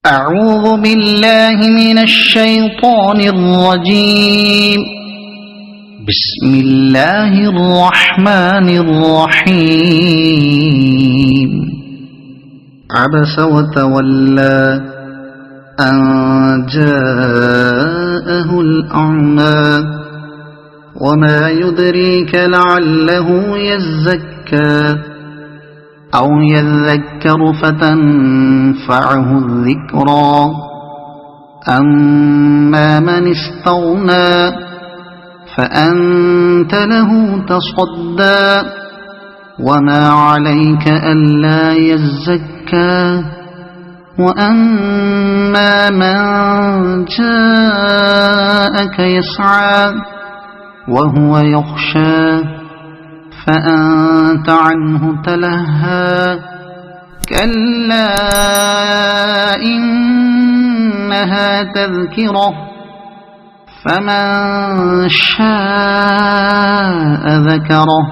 أعوذ بالله من الشيطان الرجيم. بسم الله الرحمن الرحيم. عبس وتولى أن جاءه الأعمى وما يدريك لعله يزكى أو يذكر فتنفعه الذكرى. أما من استغنى فأنت له تصدى وما عليك ألا يزكى. وأما من جاءك يسعى وهو يخشى فأنت عنه تلهى. كلا إنها تذكرة فمن شاء ذكره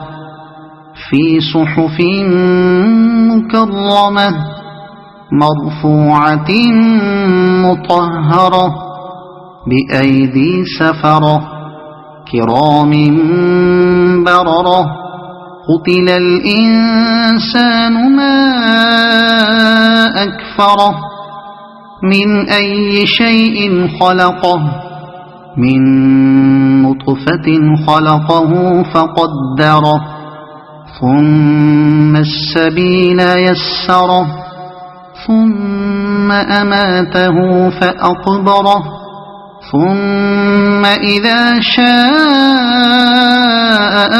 في صحف مكرمة مرفوعة مطهرة بأيدي سفرة كرام بررة. قتل الإنسان ما أكفره من أي شيء خلقه من نطفة خلقه فقدره ثم السبيل يسره ثم أماته فأقبره ثم إذا شاء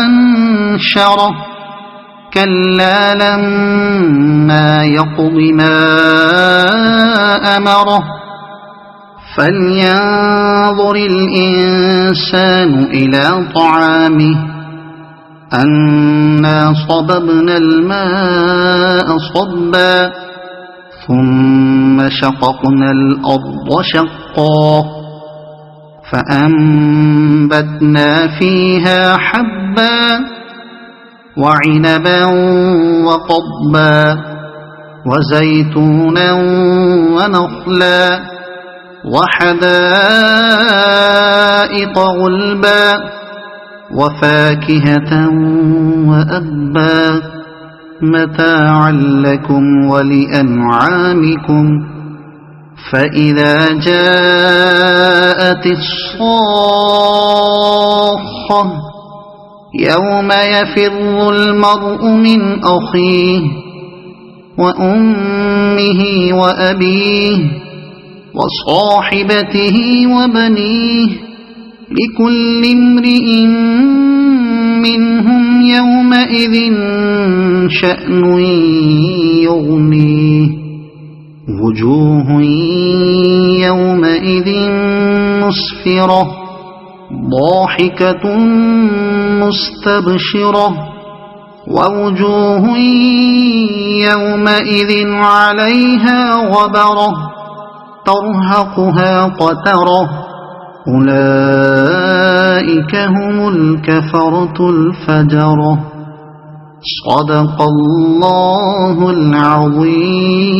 أنشره. كلا لما يقض ما أمره. فلينظر الإنسان إلى طعامه أنا صببنا الماء صبا ثم شققنا الأرض شقا فأنبتنا فيها حبا وعنبا وقضبا وزيتونا ونخلا وحدائق غلبا وفاكهة وأبا متاعا لكم ولأنعامكم. فإذا جاءت الصاخة يوم يفر المرء من أخيه وأمه وأبيه وصاحبته وبنيه لكل امرئ منهم يومئذ شأن يغنيه. وجوه يومئذ مسفرة ضاحكة مستبشرة ووجوه يومئذ عليها غبرة ترهقها قترة. أولئك هم الكفرة الفجرة. صدق الله العظيم.